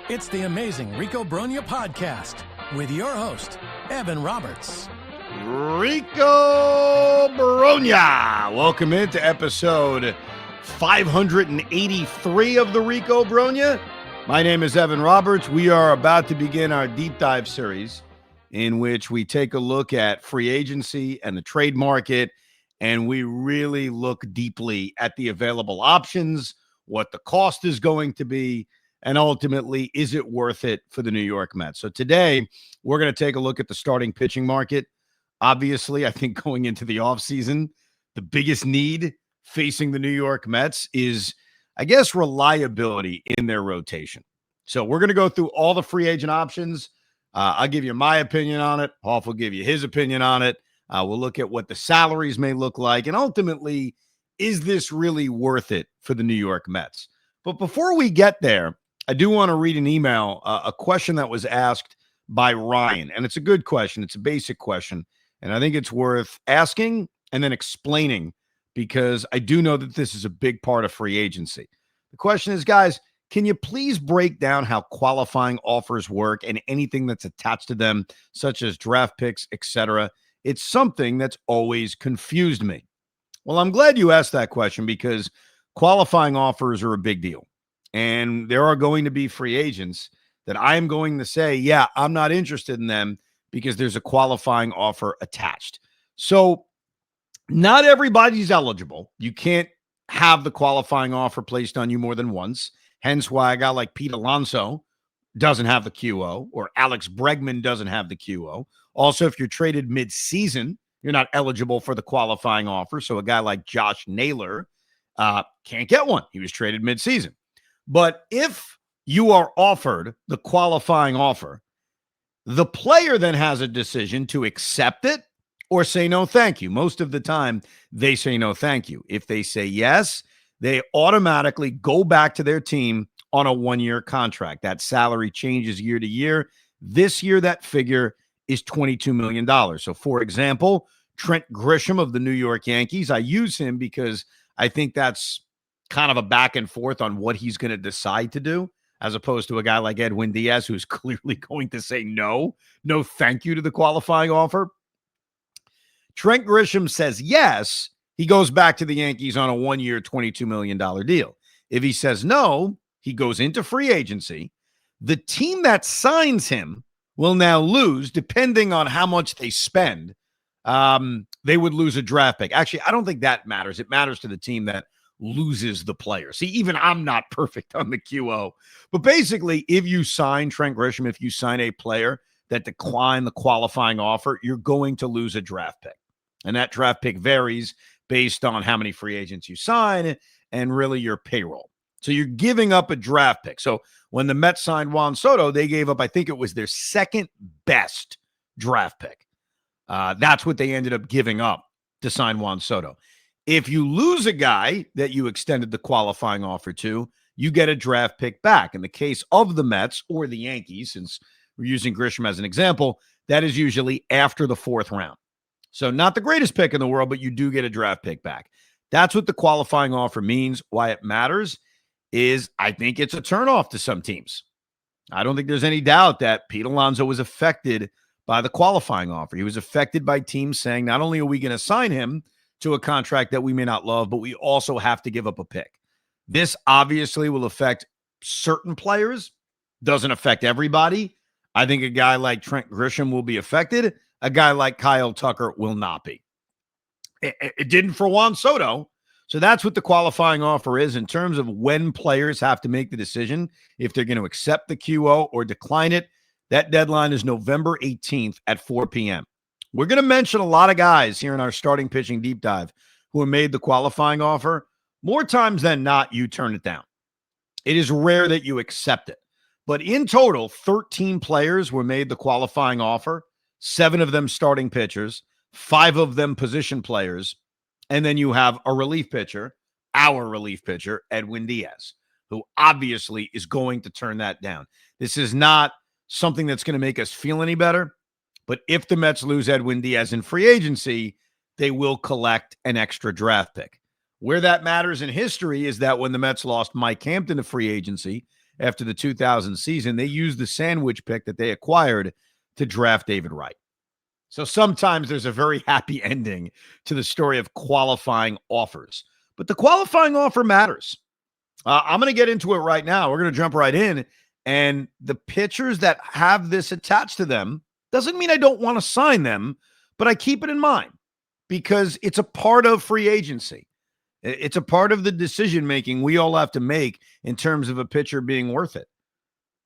It's the amazing Rico Brogna podcast with your host, Evan Roberts. Rico Brogna. Welcome into episode 583 of the Rico Brogna. My name is Evan Roberts. We are about to begin our deep dive series in which we take a look at free agency and the trade market, and we really look deeply at the available options, what the cost is going to be, and ultimately, is it worth it for the New York Mets? So today, we're going to take a look at the starting pitching market. Obviously, I think going into the offseason, the biggest need facing the New York Mets is, I guess, reliability in their rotation. So we're going to go through all the free agent options. I'll give you my opinion on it. Hoff will give you his opinion on it. We'll look at what the salaries may look like. And ultimately, is this really worth it for the New York Mets? But before we get there, I do want to read an email, a question that was asked by Ryan. And it's a good question. It's a basic question. And I think it's worth asking and then explaining because I do know that this is a big part of free agency. The question is, guys, can you please break down how qualifying offers work and anything that's attached to them, such as draft picks, etc.? It's something that's always confused me. Well, I'm glad you asked that question because qualifying offers are a big deal. And there are going to be free agents that I'm going to say, yeah, I'm not interested in them because there's a qualifying offer attached. So not everybody's eligible. You can't have the qualifying offer placed on you more than once. Hence why a guy like Pete Alonso doesn't have the QO or Alex Bregman doesn't have the QO. Also, if you're traded mid-season, you're not eligible for the qualifying offer. So a guy like Josh Naylor can't get one. He was traded mid-season. But if you are offered the qualifying offer, the player then has a decision to accept it or say no, thank you. Most of the time, they say no, thank you. If they say yes, they automatically go back to their team on a one-year contract. That salary changes year to year. This year, that figure is $22 million. So, for example, Trent Grisham of the New York Yankees, I use him because I think that's kind of a back and forth on what he's going to decide to do, as opposed to a guy like Edwin Diaz, who's clearly going to say no thank you to the qualifying offer. Trent Grisham says yes, he goes back to the Yankees on a one-year, $22 million deal. If he says no, he goes into free agency. The team that signs him will now lose, depending on how much they spend. They would lose a draft pick. Actually, I don't think that matters. It matters to the team that loses the player. See, even I'm not perfect on the QO. But basically, if you sign Trent Grisham, if you sign a player that declined the qualifying offer, you're going to lose a draft pick. And that draft pick varies based on how many free agents you sign and really your payroll. So you're giving up a draft pick. So when the Mets signed Juan Soto, they gave up, I think it was their second best draft pick. That's what they ended up giving up to sign Juan Soto. If you lose a guy that you extended the qualifying offer to, you get a draft pick back. In the case of the Mets or the Yankees, since we're using Grisham as an example, that is usually after the fourth round. So not the greatest pick in the world, but you do get a draft pick back. That's what the qualifying offer means. Why it matters is I think it's a turnoff to some teams. I don't think there's any doubt that Pete Alonso was affected by the qualifying offer. He was affected by teams saying, not only are we going to sign him to a contract that we may not love, but we also have to give up a pick. This obviously will affect certain players, doesn't affect everybody. I think a guy like Trent Grisham will be affected. A guy like Kyle Tucker will not be. It didn't for Juan Soto. So that's what the qualifying offer is in terms of when players have to make the decision if they're going to accept the QO or decline it. That deadline is November 18th at 4 p.m. We're going to mention a lot of guys here in our starting pitching deep dive who have made the qualifying offer. More times than not, you turn it down. It is rare that you accept it. But in total, 13 players were made the qualifying offer, 7 of them starting pitchers, 5 of them position players, and then you have a relief pitcher, our relief pitcher, Edwin Diaz, who obviously is going to turn that down. This is not something that's going to make us feel any better. But if the Mets lose Edwin Diaz in free agency, they will collect an extra draft pick. Where that matters in history is that when the Mets lost Mike Hampton to free agency, after the 2000 season, they used the sandwich pick that they acquired to draft David Wright. So sometimes there's a very happy ending to the story of qualifying offers. But the qualifying offer matters. I'm going to get into it right now. We're going to jump right in. And the pitchers that have this attached to them doesn't mean I don't want to sign them, but I keep it in mind because it's a part of free agency. It's a part of the decision-making we all have to make in terms of a pitcher being worth it.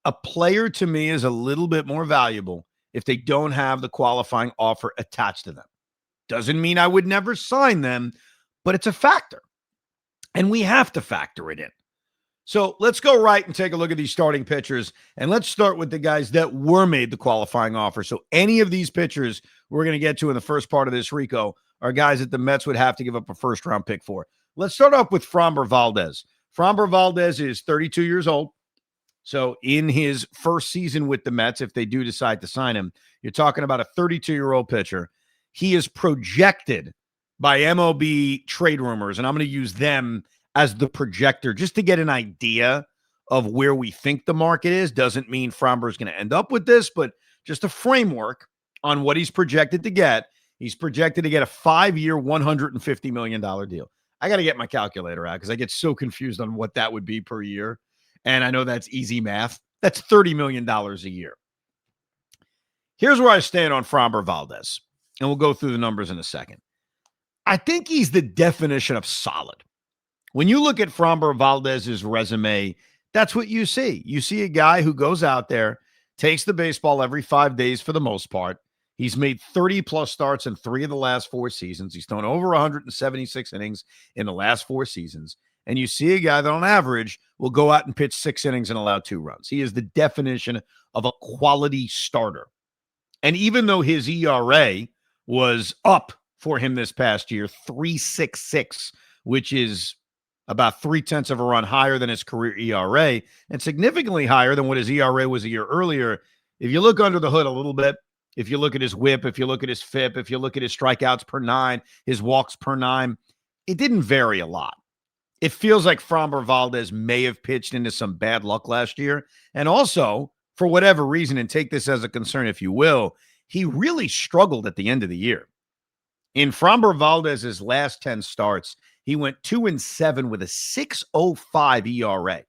A player, to me, is a little bit more valuable if they don't have the qualifying offer attached to them. Doesn't mean I would never sign them, but it's a factor. And we have to factor it in. So let's go right and take a look at these starting pitchers. And let's start with the guys that were made the qualifying offer. So any of these pitchers we're going to get to in the first part of this, Rico, are guys that the Mets would have to give up a first-round pick for. Let's start off with Framber Valdez. Framber Valdez is 32 years old. So in his first season with the Mets, if they do decide to sign him, you're talking about a 32-year-old pitcher. He is projected by MLB trade rumors, and I'm going to use them as the projector just to get an idea of where we think the market is. Doesn't mean Framber is going to end up with this, but just a framework on what he's projected to get. He's projected to get a 5-year, $150 million deal. I got to get my calculator out because I get so confused on what that would be per year. And I know that's easy math. That's $30 million a year. Here's where I stand on Framber Valdez, and we'll go through the numbers in a second. I think he's the definition of solid. When you look at Framber Valdez's resume, that's what you see. You see a guy who goes out there, takes the baseball every 5 days for the most part. He's made 30-plus starts in 3 of the last 4 seasons. He's thrown over 176 innings in the last 4 seasons. And you see a guy that on average will go out and pitch 6 innings and allow 2 runs. He is the definition of a quality starter. And even though his ERA was up for him this past year, 3.66, which is about 0.3 of a run higher than his career ERA and significantly higher than what his ERA was a year earlier. If you look under the hood a little bit, if you look at his whip, if you look at his FIP, if you look at his strikeouts per 9, his walks per 9, it didn't vary a lot. It feels like Framber Valdez may have pitched into some bad luck last year. And also, for whatever reason, and take this as a concern if you will, he really struggled at the end of the year. In Framber Valdez's last 10 starts, he went 2-7 with a 6.05 ERA.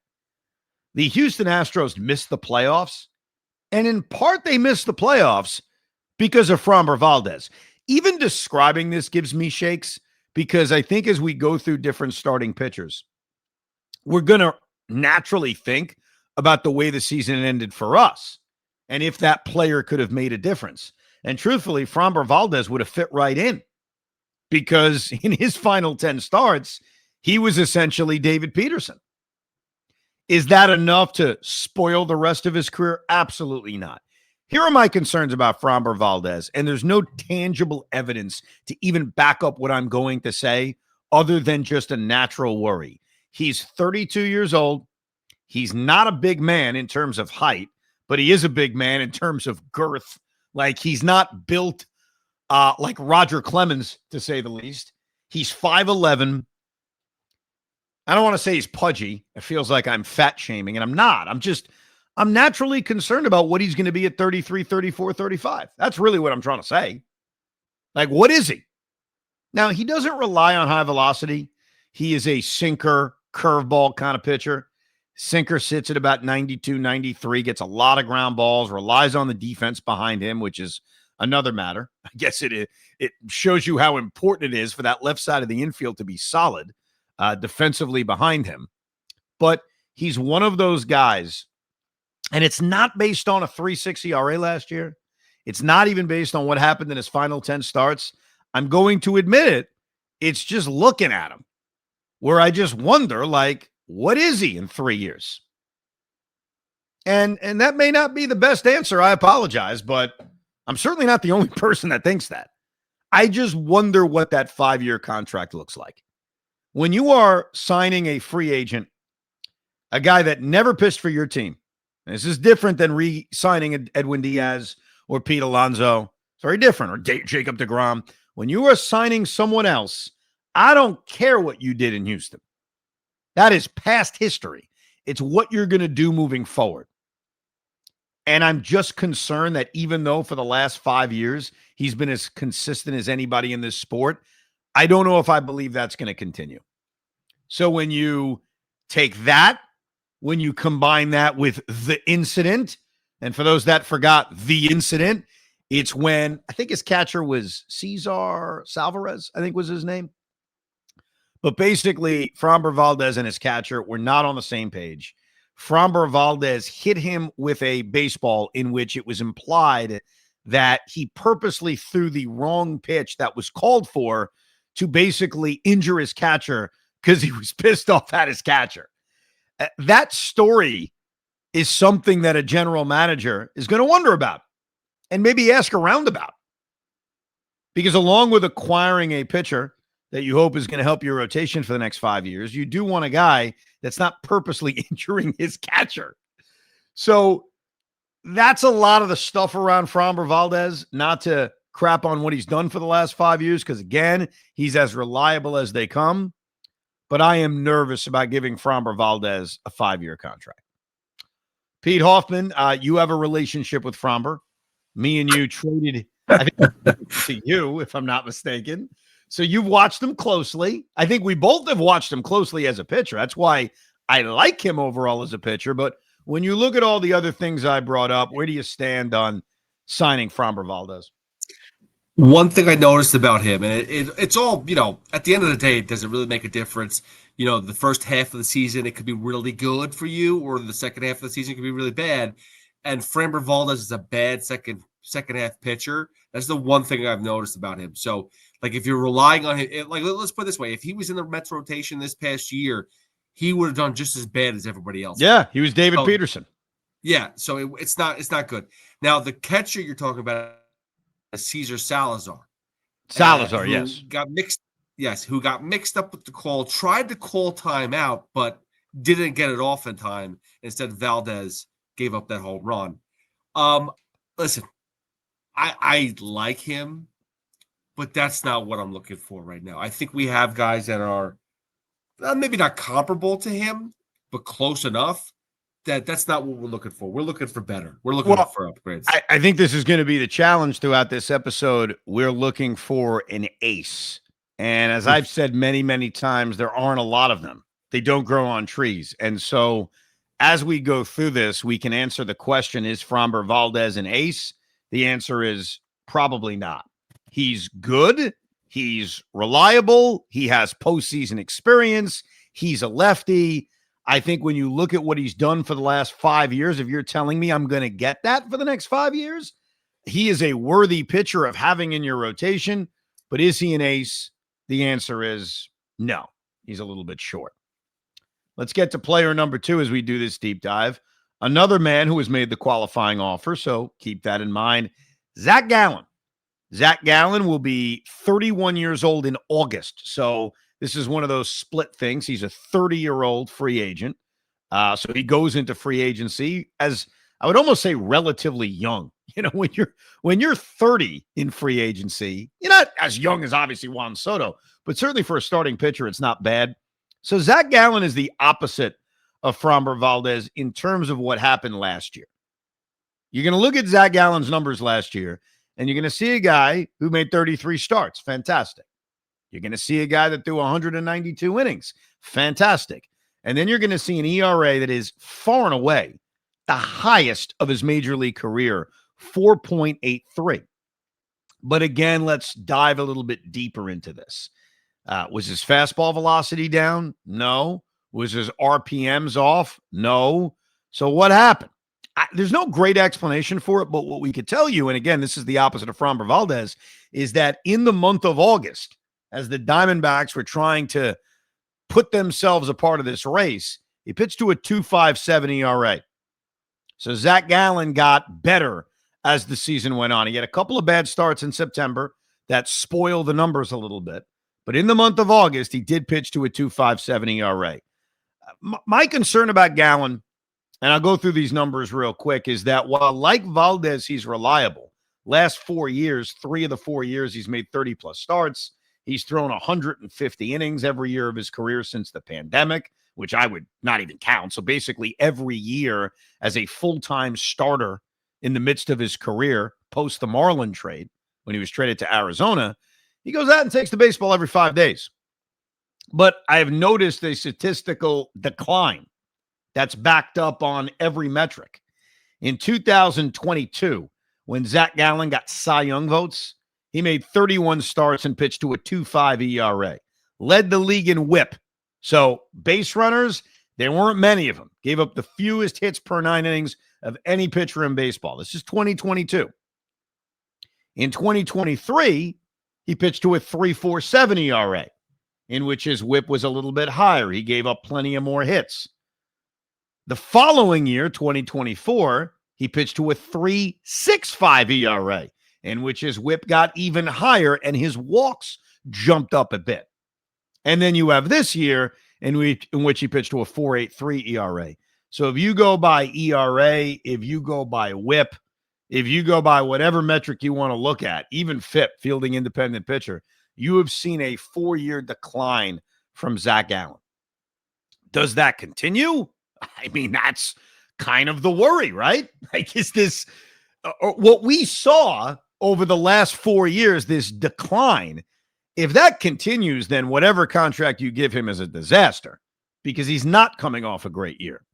The Houston Astros missed the playoffs, and in part they missed the playoffs because of Framber Valdez. Even describing this gives me shakes because I think as we go through different starting pitchers, we're going to naturally think about the way the season ended for us and if that player could have made a difference. And truthfully, Framber Valdez would have fit right in because in his final 10 starts, he was essentially David Peterson. Is that enough to spoil the rest of his career? Absolutely not. Here are my concerns about Framber Valdez, and there's no tangible evidence to even back up what I'm going to say other than just a natural worry. He's 32 years old. He's not a big man in terms of height, but he is a big man in terms of girth. Like, he's not built like Roger Clemens, to say the least. He's 5'11". I don't want to say he's pudgy. It feels like I'm fat shaming, and I'm not. I'm naturally concerned about what he's going to be at 33, 34, 35. That's really what I'm trying to say. Like, what is he? Now, he doesn't rely on high velocity. He is a sinker, curveball kind of pitcher. Sinker sits at about 92, 93, gets a lot of ground balls, relies on the defense behind him, which is another matter. I guess it shows you how important it is for that left side of the infield to be solid defensively behind him. But he's one of those guys, and it's not based on a 3.6 ERA last year. It's not even based on what happened in his final 10 starts. I'm going to admit it. It's just looking at him where I just wonder, like, what is he in 3 years? And that may not be the best answer. I apologize, but I'm certainly not the only person that thinks that. I just wonder what that 5-year contract looks like. When you are signing a free agent, a guy that never pitched for your team, and this is different than re-signing Edwin Diaz or Pete Alonso. It's very different. Or Jacob deGrom. When you are signing someone else, I don't care what you did in Houston. That is past history. It's what you're going to do moving forward. And I'm just concerned that even though for the last 5 years he's been as consistent as anybody in this sport, I don't know if I believe that's going to continue. So when you take that, when you combine that with the incident, and for those that forgot the incident, it's when I think his catcher was Cesar Salvarez, I think was his name. But basically, Framber Valdez and his catcher were not on the same page. Framber Valdez hit him with a baseball in which it was implied that he purposely threw the wrong pitch that was called for to basically injure his catcher because he was pissed off at his catcher. That story is something that a general manager is going to wonder about and maybe ask around about. Because along with acquiring a pitcher that you hope is going to help your rotation for the next 5 years, you do want a guy that's not purposely injuring his catcher. So that's a lot of the stuff around Framber Valdez, not to crap on what he's done for the last 5 years, because, again, he's as reliable as they come. But I am nervous about giving Framber Valdez a 5-year contract. Pete Hoffman, you have a relationship with Framber. Me and you traded, I think, to you, if I'm not mistaken. So you've watched him closely. I think we both have watched him closely as a pitcher. That's why I like him overall as a pitcher. But when you look at all the other things I brought up, where do you stand on signing Framber Valdez? One thing I noticed about him, and it's all, at the end of the day, does it really make a difference? The first half of the season, it could be really good for you, or the second half of the season could be really bad. And Framber Valdez is a bad second half pitcher. That's the one thing I've noticed about him. So, if you're relying on him, let's put it this way: if he was in the Mets rotation this past year, he would have done just as bad as everybody else. Yeah, he was David Peterson. Yeah, so it's not good. Now the catcher you're talking about is Cesar Salazar. Salazar, yes, who got mixed up with the call, tried to call timeout, but didn't get it off in time. Instead, Valdez gave up that home run. Listen, I like him, but that's not what I'm looking for right now. I think we have guys that are maybe not comparable to him, but close enough that that's not what we're looking for. We're looking for better. We're looking for upgrades. I think this is going to be the challenge throughout this episode. We're looking for an ace. And as I've said many, many times, there aren't a lot of them. They don't grow on trees. And so as we go through this, we can answer the question, is Framber Valdez an ace? The answer is probably not. He's good. He's reliable. He has postseason experience. He's a lefty. I think when you look at what he's done for the last 5 years, if you're telling me I'm going to get that for the next 5 years, he is a worthy pitcher of having in your rotation. But is he an ace? The answer is no. He's a little bit short. Let's get to player number 2 as we do this deep dive. Another man who has made the qualifying offer, so keep that in mind. Zac Gallen. Zac Gallen will be 31 years old in August. So this is one of those split things. He's a 30-year-old free agent. So he goes into free agency as, I would almost say, relatively young. When you're 30 in free agency, you're not as young as obviously Juan Soto, but certainly for a starting pitcher, it's not bad. So Zac Gallen is the opposite of Framber Valdez in terms of what happened last year. You're going to look at Zac Gallen's numbers last year, and you're going to see a guy who made 33 starts. Fantastic. You're going to see a guy that threw 192 innings. Fantastic. And then you're going to see an ERA that is far and away the highest of his major league career, 4.83. But again, let's dive a little bit deeper into this. Was his fastball velocity down? No. Was his RPMs off? No. So what happened? There's no great explanation for it, but what we could tell you, and again, this is the opposite of Framber Valdez, is that in the month of August, as the Diamondbacks were trying to put themselves a part of this race, he pitched to a 2.57 ERA. So Zac Gallen got better as the season went on. He had a couple of bad starts in September that spoiled the numbers a little bit. But in the month of August, he did pitch to a 2.57 ERA. My concern about Gallen, and I'll go through these numbers real quick, is that while like Valdez, he's reliable. Last 4 years, 3 of the 4 years, he's made 30-plus starts. He's thrown 150 innings every year of his career since the pandemic, which I would not even count. So basically every year as a full-time starter in the midst of his career, post the Marlin trade, when he was traded to Arizona, he goes out and takes the baseball every 5 days. But I have noticed a statistical decline that's backed up on every metric. In 2022, when Zac Gallen got Cy Young votes, he made 31 starts and pitched to a 2.5 ERA. Led the league in whip. So base runners, there weren't many of them. Gave up the fewest hits per 9 innings of any pitcher in baseball. This is 2022. In 2023, he pitched to a 3.47 ERA, in which his whip was a little bit higher. He gave up plenty of more hits. The following year, 2024, he pitched to a 3.65 ERA, in which his whip got even higher and his walks jumped up a bit. And then you have this year in which he pitched to a 4.83 ERA. So if you go by ERA, if you go by whip, if you go by whatever metric you want to look at, even FIP, fielding independent pitcher, you have seen a 4-year decline from Zac Gallen. Does that continue? I mean, that's kind of the worry, right? Like, is this what we saw over the last 4 years, this decline? If that continues, then whatever contract you give him is a disaster because he's not coming off a great year.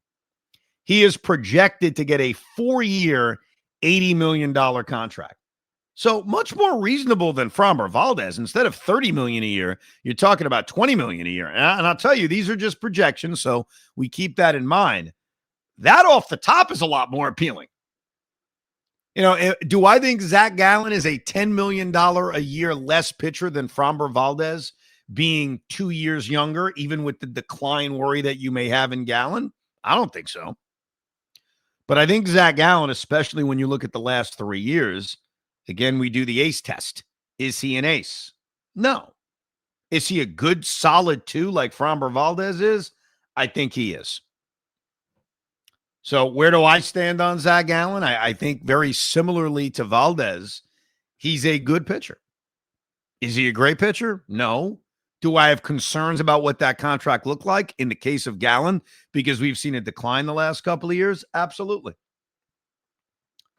He is projected to get a 4-year, $80 million contract. So much more reasonable than Framber Valdez. Instead of $30 million a year, you're talking about $20 million a year. And I'll tell you, these are just projections, so we keep that in mind. That off the top is a lot more appealing. You know, do I think Zac Gallen is a $10 million a year less pitcher than Framber Valdez, being 2 years younger, even with the decline worry that you may have in Gallen? I don't think so. But I think Zac Gallen, especially when you look at the last 3 years, again, we do the ace test. Is he an ace? No. Is he a good, solid 2 like Framber Valdez is? I think he is. So where do I stand on Zac Gallen? I think very similarly to Valdez, he's a good pitcher. Is he a great pitcher? No. Do I have concerns about what that contract looked like in the case of Gallen because we've seen a decline the last couple of years? Absolutely.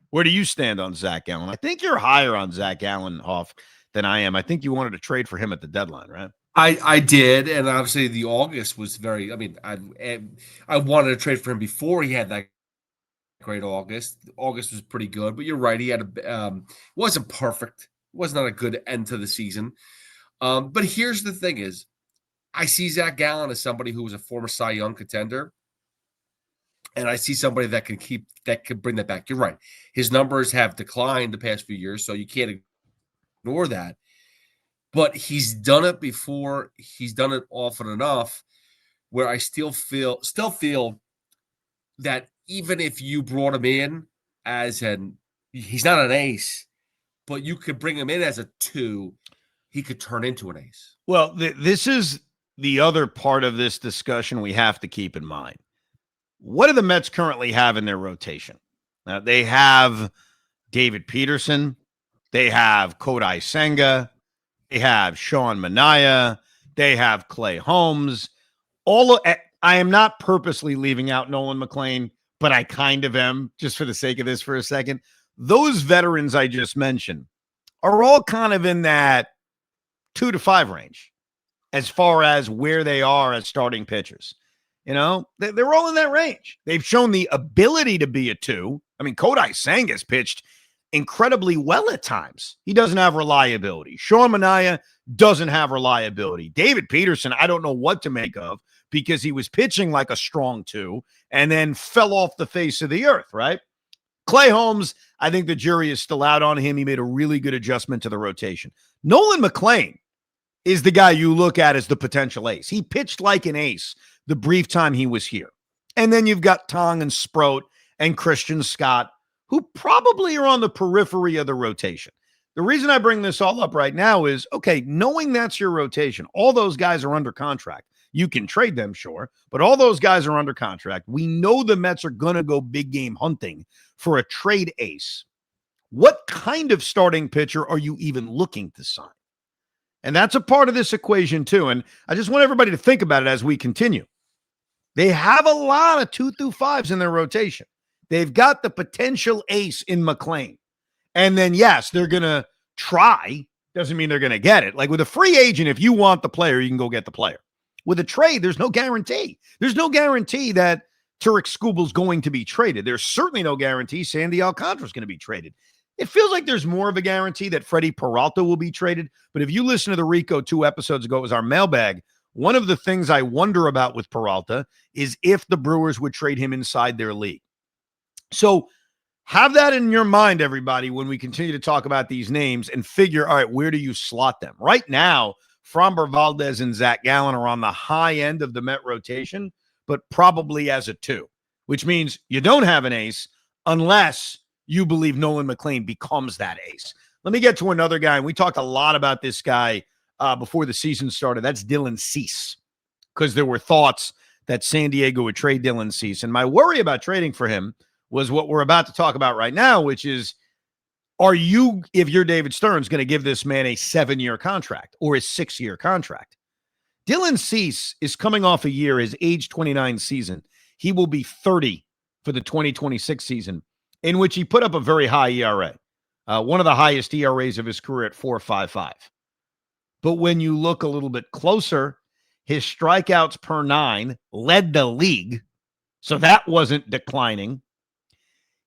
Where do you stand on Zac Gallen? I think you're higher on Zac Gallen, Hoff, than I am. I think you wanted to trade for him at the deadline, right? I did, and obviously the August was very. I mean, I wanted to trade for him before he had that great August. August was pretty good, but you're right. He had wasn't perfect. Was not a good end to the season. But here's the thing: is I see Zac Gallen as somebody who was a former Cy Young contender, and I see somebody that can bring that back. You're right. His numbers have declined the past few years, so you can't ignore that. But he's done it before. He's done it often enough where I still feel that even if you brought him in as he's not an ace, but you could bring him in as a 2, he could turn into an ace. Well, this is the other part of this discussion we have to keep in mind. What do the Mets currently have in their rotation? Now, they have David Peterson. They have Kodai Senga. They have Shota Imanaga. They have Clay Holmes. I am not purposely leaving out Nolan McLean, but I kind of am, just for the sake of this for a second. Those veterans I just mentioned are all kind of in that 2 to 5 range as far as where they are as starting pitchers. You know, they're all in that range. They've shown the ability to be a 2. I mean, Kodai Senga's pitched incredibly well at times. He doesn't have reliability. Shota Imanaga doesn't have reliability. David Peterson, I don't know what to make of because he was pitching like a strong 2 and then fell off the face of the earth, right? Clay Holmes, I think the jury is still out on him. He made a really good adjustment to the rotation. Nolan McLean is the guy you look at as the potential ace. He pitched like an ace the brief time he was here. And then you've got Tong and Sproat and Christian Scott, who probably are on the periphery of the rotation. The reason I bring this all up right now is, okay, knowing that's your rotation, all those guys are under contract. You can trade them, sure, but all those guys are under contract. We know the Mets are going to go big game hunting for a trade ace. What kind of starting pitcher are you even looking to sign? And that's a part of this equation too. And I just want everybody to think about it as we continue. They have a lot of 2 through 5s in their rotation. They've got the potential ace in McLean. And then, yes, they're going to try. Doesn't mean they're going to get it. Like with a free agent, if you want the player, you can go get the player. With a trade, there's no guarantee. There's no guarantee that Turek Skubel's going to be traded. There's certainly no guarantee Sandy Alcantara's going to be traded. It feels like there's more of a guarantee that Freddie Peralta will be traded. But if you listen to the Rico 2 episodes ago, it was our mailbag. One of the things I wonder about with Peralta is if the Brewers would trade him inside their league. So have that in your mind, everybody, when we continue to talk about these names and figure, all right, where do you slot them? Right now, Framber Valdez and Zac Gallen are on the high end of the Met rotation, but probably as a 2, which means you don't have an ace unless you believe Nolan McLean becomes that ace. Let me get to another guy, and we talked a lot about this guy before the season started. That's Dylan Cease, because there were thoughts that San Diego would trade Dylan Cease. And my worry about trading for him was what we're about to talk about right now, which is, are you, if you're David Stearns, going to give this man a 7-year contract or a 6-year contract? Dylan Cease is coming off a year, his age 29 season. He will be 30 for the 2026 season, in which he put up a very high ERA, one of the highest ERAs of his career at 4.55. But when you look a little bit closer, his strikeouts per 9 led the league, so that wasn't declining.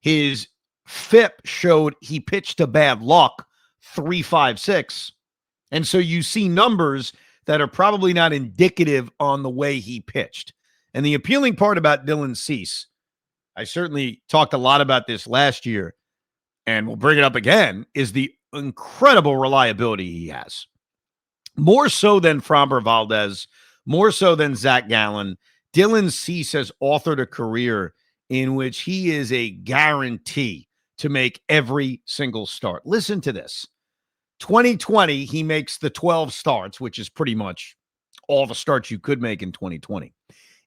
His FIP showed he pitched to bad luck, 3.56. And so you see numbers that are probably not indicative on the way he pitched. And the appealing part about Dylan Cease, I certainly talked a lot about this last year, and we'll bring it up again, is the incredible reliability he has. More so than Framber Valdez, more so than Zac Gallen, Dylan Cease has authored a career in which he is a guarantee to make every single start. Listen to this. 2020, he makes the 12 starts, which is pretty much all the starts you could make in 2020.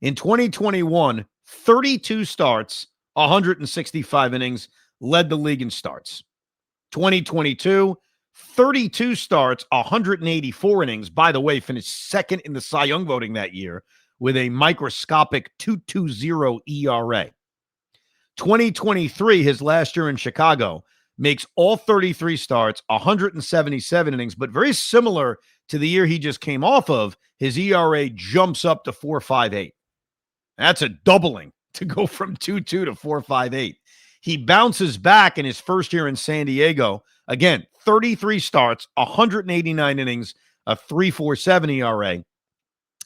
In 2021, 32 starts, 165 innings, led the league in starts. 2022, 32 starts, 184 innings. By the way, finished second in the Cy Young voting that year with a microscopic 2.20 ERA. 2023, his last year in Chicago, makes all 33 starts, 177 innings, but very similar to the year he just came off of, his ERA jumps up to 4.58. That's a doubling to go from 2.2 to 4.58. He bounces back in his first year in San Diego. Again, 33 starts, 189 innings, a 3.47 ERA.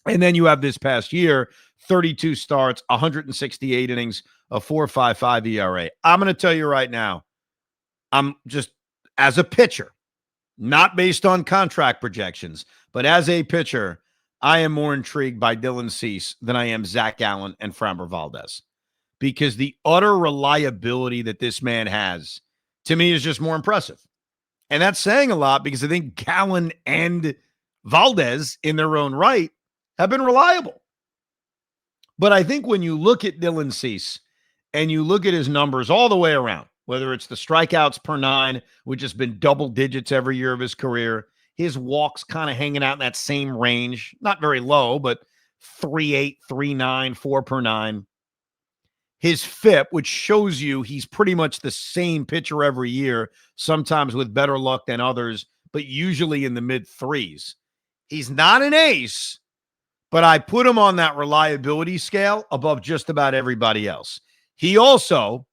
And then you have this past year, 32 starts, 168 innings, a 4.55 ERA. I'm going to tell you right now, I'm just, as a pitcher, not based on contract projections, but as a pitcher, I am more intrigued by Dylan Cease than I am Zac Gallen and Framber Valdez, because the utter reliability that this man has, to me, is just more impressive. And that's saying a lot, because I think Gallen and Valdez, in their own right, have been reliable. But I think when you look at Dylan Cease and you look at his numbers all the way around, whether it's the strikeouts per 9, which has been double digits every year of his career, his walks kind of hanging out in that same range, not very low, but 3.8, 3.9, 4 per 9. His FIP, which shows you he's pretty much the same pitcher every year, sometimes with better luck than others, but usually in the mid-3s. He's not an ace, but I put him on that reliability scale above just about everybody else. He also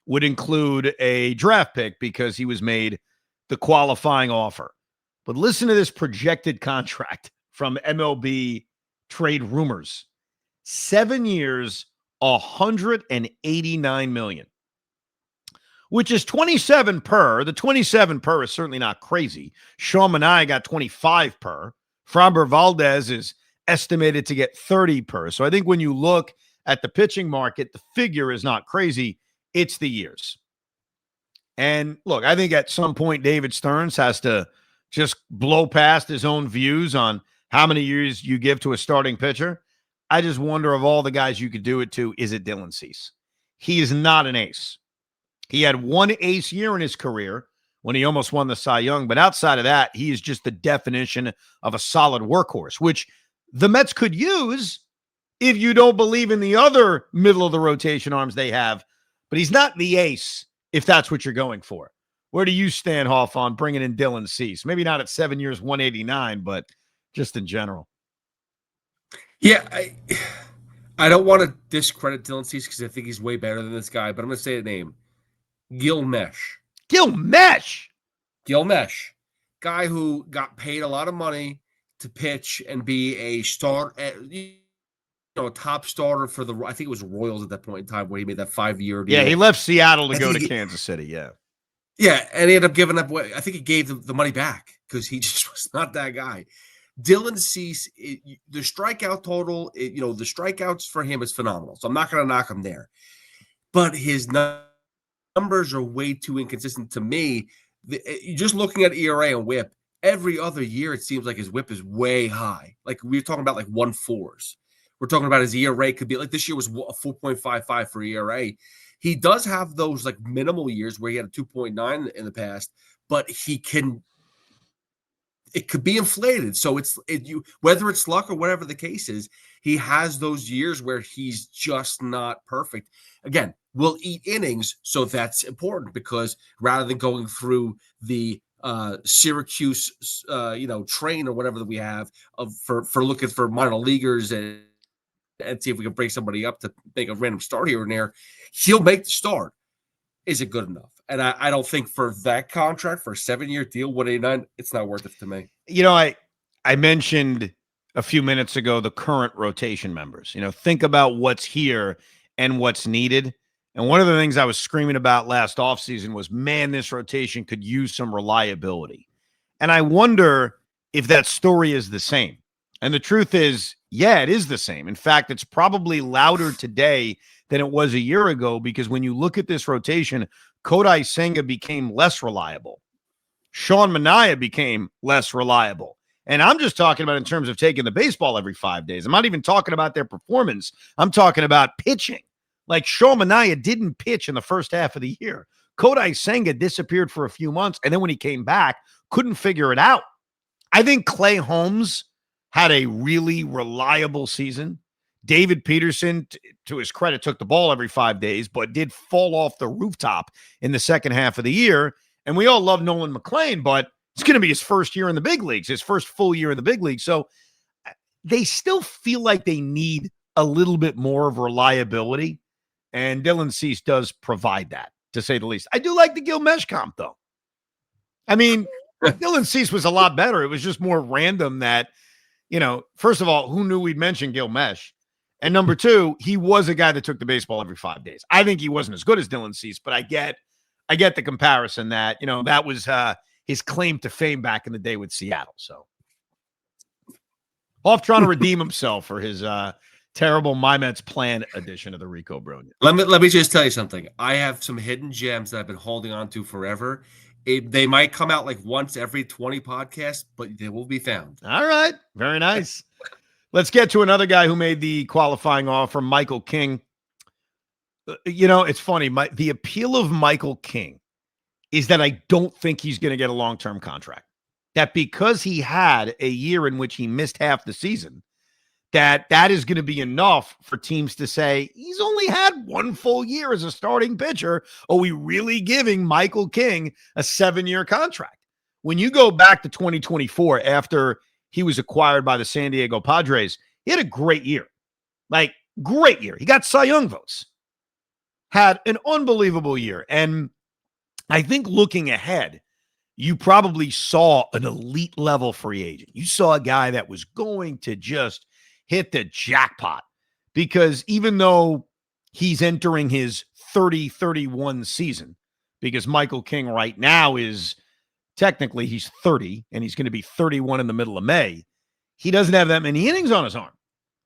would include a draft pick because he was made the qualifying offer. But listen to this projected contract from MLB Trade Rumors. 7 years, $189 million, which is 27 per. The 27 per is certainly not crazy. Shota Imanaga got 25 per. Framber Valdez is estimated to get 30 per. So I think when you look at the pitching market, the figure is not crazy. It's the years. And look, I think at some point David Stearns has to just blow past his own views on how many years you give to a starting pitcher. I just wonder, of all the guys you could do it to, is it Dylan Cease? He is not an ace. He had one ace year in his career when he almost won the Cy Young, but outside of that, he is just the definition of a solid workhorse, which the Mets could use if you don't believe in the other middle of the rotation arms they have. But he's not the ace if that's what you're going for. Where do you stand, Hoff, on bringing in Dylan Cease? Maybe not at 7 years, 189, but just in general. Yeah, I don't want to discredit Dylan Cease because I think he's way better than this guy, but I'm going to say the name. Gil Mesh. Gil Mesh? Gil Mesh. Guy who got paid a lot of money to pitch and be a top starter for I think it was Royals at that point in time where he made that 5-year deal. Yeah, he left Seattle to go to Kansas City, yeah. Yeah, and he ended up giving up. I think he gave the money back because he just was not that guy. Dylan Cease, the strikeout total, the strikeouts for him is phenomenal. So I'm not going to knock him there. But his numbers are way too inconsistent to me. Just looking at ERA and whip, every other year it seems like his whip is way high. Like we're talking about like 1.4s. We're talking about his ERA could be like this year was a 4.55 for ERA. He does have those like minimal years where he had a 2.9 in the past, but it could be inflated. So whether it's luck or whatever the case is, he has those years where he's just not perfect. Again, we'll eat innings, so that's important because rather than going through the Syracuse, train or whatever that we have for looking for minor leaguers and see if we can break somebody up to make a random start here and there, he'll make the start. Is it good enough? And I don't think for that contract, for a 7-year deal, 189, it's not worth it to me. I mentioned a few minutes ago the current rotation members. Think about what's here and what's needed. And one of the things I was screaming about last offseason was, man, this rotation could use some reliability. And I wonder if that story is the same. And the truth is, yeah, it is the same. In fact, it's probably louder today than it was a year ago because when you look at this rotation, Kodai Senga became less reliable. Sean Manaea became less reliable. And I'm just talking about in terms of taking the baseball every 5 days. I'm not even talking about their performance. I'm talking about pitching. Like Sean Manaea didn't pitch in the first half of the year. Kodai Senga disappeared for a few months, and then when he came back, couldn't figure it out. I think Clay Holmes had a really reliable season. David Peterson, to his credit, took the ball every 5 days, but did fall off the rooftop in the second half of the year. And we all love Nolan McLean, but it's going to be his first year in the big leagues, his first full year in the big leagues. So they still feel like they need a little bit more of reliability. And Dylan Cease does provide that, to say the least. I do like the Gil Mesh comp, though. I mean, Dylan Cease was a lot better. It was just more random that, first of all, who knew we'd mention Gil Mesh? And number two, he was a guy that took the baseball every 5 days. I think he wasn't as good as Dylan Cease, but I get the comparison that, that was his claim to fame back in the day with Seattle. So Hoff trying to redeem himself for his terrible My Mets plan edition of the Rico Brogna. Let me just tell you something. I have some hidden gems that I've been holding on to forever. They might come out like once every 20 podcasts, but they will be found. All right. Very nice. Let's get to another guy who made the qualifying offer, Michael King. It's funny. The appeal of Michael King is that I don't think he's going to get a long-term contract. That because he had a year in which he missed half the season, that is going to be enough for teams to say, he's only had one full year as a starting pitcher. Are we really giving Michael King a 7-year contract? When you go back to 2024, after he was acquired by the San Diego Padres, he had a great year. Like, great year. He got Cy Young votes. Had an unbelievable year. And I think looking ahead, you probably saw an elite level free agent. You saw a guy that was going to just hit the jackpot, because even though he's entering his 30-31 season, because Michael King right now is technically he's 30 and he's going to be 31 in the middle of May. He doesn't have that many innings on his arm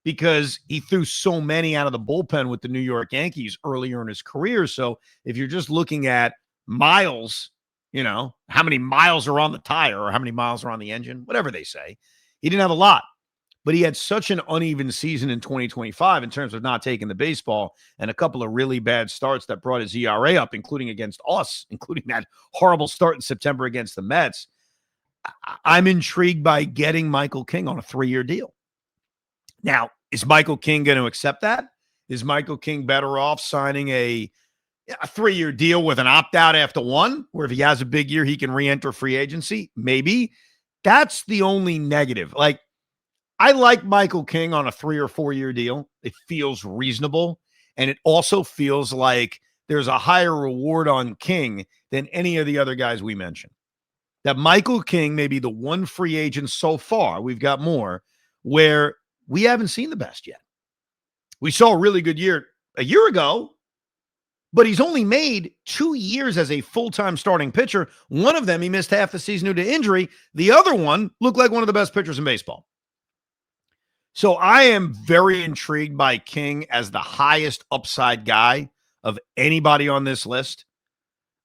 because he threw so many out of the bullpen with the New York Yankees earlier in his career. So if you're just looking at miles, how many miles are on the tire or how many miles are on the engine, whatever they say, he didn't have a lot. But he had such an uneven season in 2025 in terms of not taking the baseball and a couple of really bad starts that brought his ERA up, including against us, including that horrible start in September against the Mets. I'm intrigued by getting Michael King on a 3-year deal. Now, Is Michael King going to accept that? Is Michael King better off signing a 3-year deal with an opt-out after one, where if he has a big year, he can re-enter free agency? Maybe. That's the only negative. Like, I like Michael King on a 3 or 4 year deal. It feels reasonable. And it also feels like there's a higher reward on King than any of the other guys we mentioned. That Michael King may be the one free agent so far, we've got more, where we haven't seen the best yet. We saw a really good year a year ago, but he's only made 2 years as a full-time starting pitcher. One of them, he missed half the season due to injury. The other one looked like one of the best pitchers in baseball. So I am very intrigued by King as the highest upside guy of anybody on this list.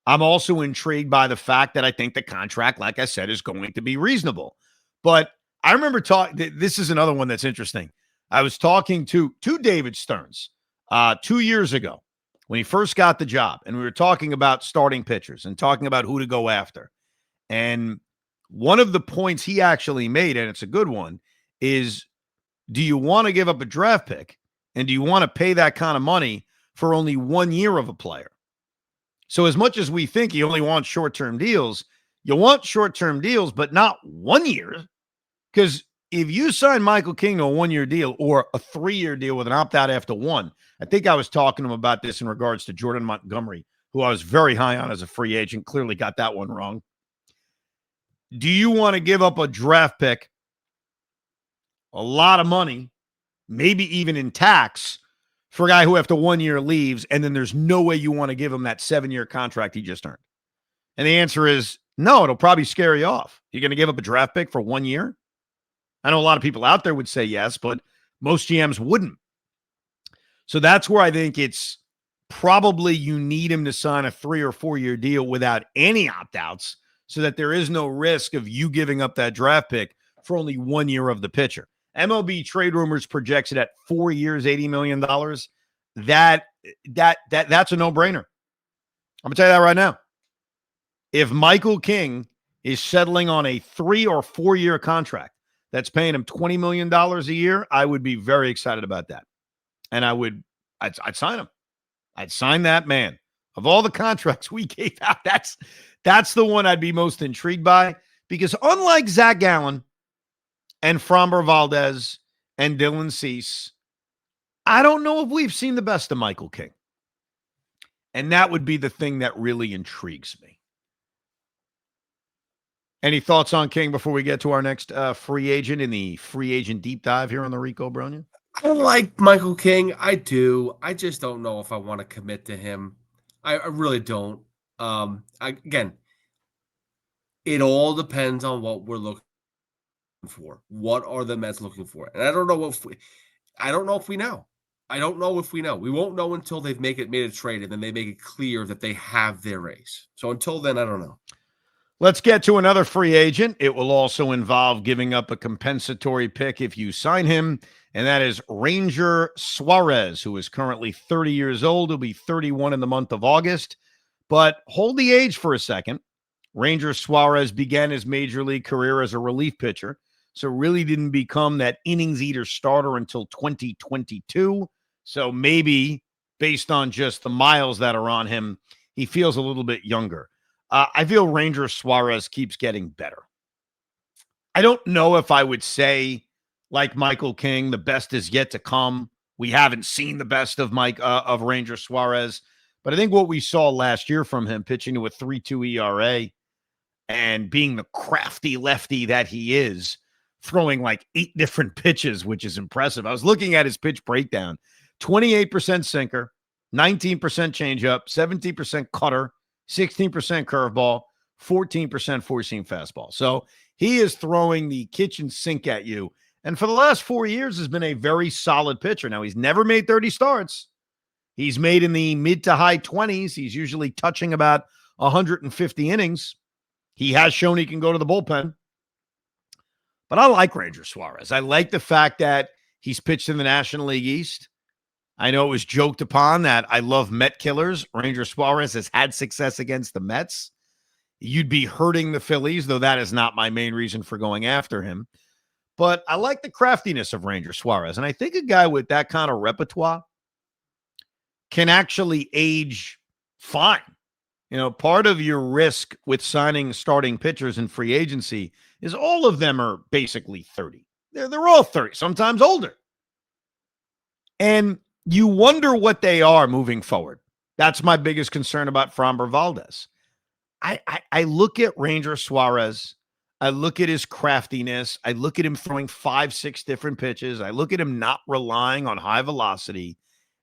I'm also intrigued by the fact that I think the contract, like I said, is going to be reasonable. But I remember this is another one that's interesting. I was talking to David Stearns 2 years ago when he first got the job, and we were talking about starting pitchers and talking about who to go after. And one of the points he actually made, and it's a good one, is, do you want to give up a draft pick, and do you want to pay that kind of money for only 1 year of a player? So as much as we think you only want short-term deals, you want short-term deals, but not 1 year. Because if you sign Michael King to a 1 year deal or a 3 year deal with an opt-out after one, I think I was talking to him about this in regards to Jordan Montgomery, who I was very high on as a free agent, clearly got that one wrong. Do you want to give up a draft pick, a lot of money, maybe even in tax, for a guy who after 1 year leaves, and then there's no way you want to give him that 7-year contract he just earned? And the answer is no. It'll probably scare you off. You're going to give up a draft pick for 1 year? I know a lot of people out there would say yes, but most GMs wouldn't. So that's where I think it's probably you need him to sign a 3 or 4 year deal without any opt-outs, so that there is no risk of you giving up that draft pick for only 1 year of the pitcher. MLB Trade Rumors projects it at 4 years, $80 million. That's a no-brainer. I'm going to tell you that right now. If Michael King is settling on a 3 or 4 year contract that's paying him $20 million a year, I would be very excited about that. And I'd sign him. I'd sign that man. Of all the contracts we gave out, that's the one I'd be most intrigued by, because unlike Zac Gallen and Framber Valdez and Dylan Cease, I don't know if we've seen the best of Michael King. And that would be the thing that really intrigues me. Any thoughts on King before we get to our next free agent in the free agent deep dive here on the Rico, Brogna? I like Michael King. I do. I just don't know if I want to commit to him. I really don't. Again, it all depends on what we're looking for. What are the Mets looking for? And I don't know if we know. I don't know if we know. We won't know until they've made a trade, and then they make it clear that they have their ace. So until then, I don't know. Let's get to another free agent. It will also involve giving up a compensatory pick if you sign him, and that is Ranger Suarez, who is currently 30 years old. He'll be 31 in the month of August. But hold the age for a second. Ranger Suarez began his major league career as a relief pitcher, so really didn't become that innings eater starter until 2022. So maybe based on just the miles that are on him, he feels a little bit younger. I feel Ranger Suarez keeps getting better. I don't know if I would say, like Michael King, the best is yet to come. We haven't seen the best of Ranger Suarez, but I think what we saw last year from him, pitching to a 3.2 ERA and being the crafty lefty that he is, throwing like 8 different pitches, which is impressive. I was looking at his pitch breakdown: 28% sinker, 19% changeup, 17% cutter, 16% curveball, 14% four-seam fastball. So he is throwing the kitchen sink at you. And for the last 4 years has been a very solid pitcher. Now, he's never made 30 starts. He's made in the mid to high 20s. He's usually touching about 150 innings. He has shown he can go to the bullpen. But I like Ranger Suarez. I like the fact that he's pitched in the National League East. I know it was joked upon that I love Met killers. Ranger Suarez has had success against the Mets. You'd be hurting the Phillies, though that is not my main reason for going after him. But I like the craftiness of Ranger Suarez. And I think a guy with that kind of repertoire can actually age fine. Part of your risk with signing starting pitchers in free agency is all of them are basically 30. They're all 30, sometimes older. And you wonder what they are moving forward. That's my biggest concern about Framber Valdez. I look at Ranger Suarez. I look at his craftiness. I look at him throwing 5-6 different pitches. I look at him not relying on high velocity.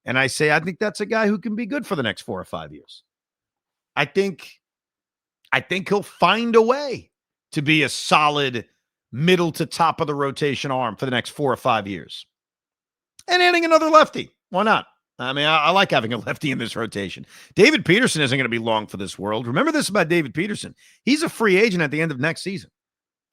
And I say, I think that's a guy who can be good for the next 4 or 5 years. I think he'll find a way to be a solid middle to top of the rotation arm for the next 4 or 5 years. And adding another lefty. Why not? I mean, I like having a lefty in this rotation. David Peterson isn't going to be long for this world. Remember this about David Peterson. He's a free agent at the end of next season.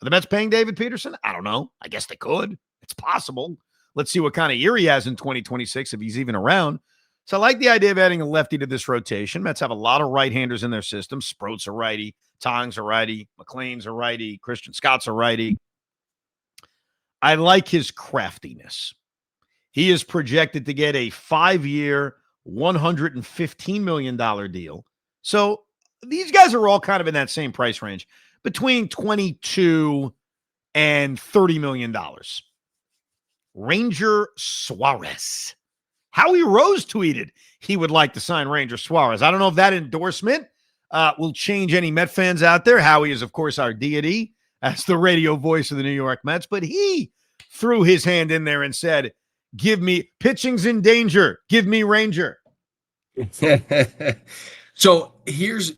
Are the Mets paying David Peterson? I don't know. I guess they could. It's possible. Let's see what kind of year he has in 2026 if he's even around. So I like the idea of adding a lefty to this rotation. Mets have a lot of right-handers in their system. Sproat's a righty. Tong's a righty. McLean's a righty. Christian Scott's a righty. I like his craftiness. He is projected to get a 5-year, $115 million deal. So these guys are all kind of in that same price range, between $22 and $30 million. Ranger Suarez. Howie Rose tweeted he would like to sign Ranger Suarez. I don't know if that endorsement will change any Met fans out there. Howie is, of course, our deity as the radio voice of the New York Mets, but he threw his hand in there and said, give me pitching's in danger. Give me Ranger. So here's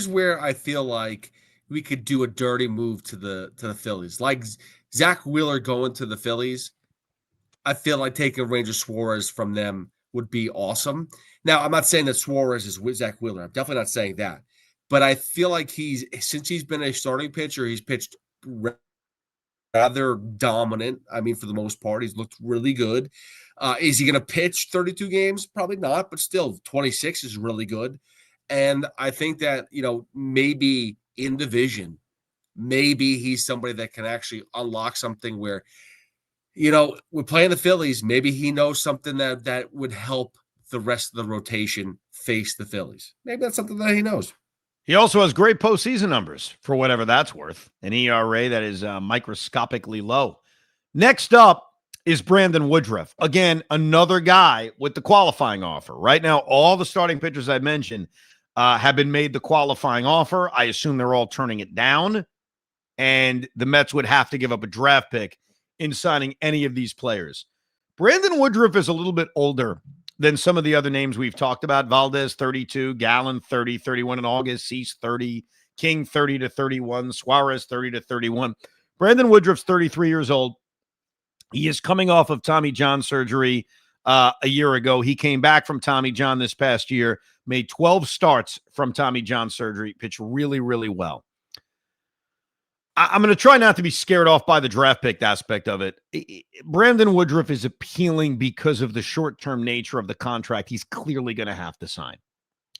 where I feel like we could do a dirty move to the Phillies. Like Zach Wheeler going to the Phillies, I feel like taking Ranger Suarez from them would be awesome. Now, I'm not saying that Suarez is with Zach Wheeler. I'm definitely not saying that. But I feel like since he's been a starting pitcher, he's pitched rather dominant. I mean, for the most part, he's looked really good. Is he going to pitch 32 games? Probably not, but still 26 is really good. And I think that, maybe in division, maybe he's somebody that can actually unlock something where, we're playing the Phillies. Maybe he knows something that would help the rest of the rotation face the Phillies. Maybe that's something that he knows. He also has great postseason numbers for whatever that's worth. An ERA that is microscopically low. Next up is Brandon Woodruff. Again, another guy with the qualifying offer. Right now, all the starting pitchers I mentioned have been made the qualifying offer. I assume they're all turning it down. And the Mets would have to give up a draft pick in signing any of these players. Brandon Woodruff is a little bit older than some of the other names we've talked about. Valdez, 32, Gallen, 30, 31 in August, Cease, 30, King, 30 to 31, Suarez, 30 to 31. Brandon Woodruff's 33 years old. He is coming off of Tommy John surgery a year ago. He came back from Tommy John this past year, made 12 starts from Tommy John surgery, pitched really, really well. I'm going to try not to be scared off by the draft pick aspect of it. Brandon Woodruff is appealing because of the short-term nature of the contract he's clearly going to have to sign.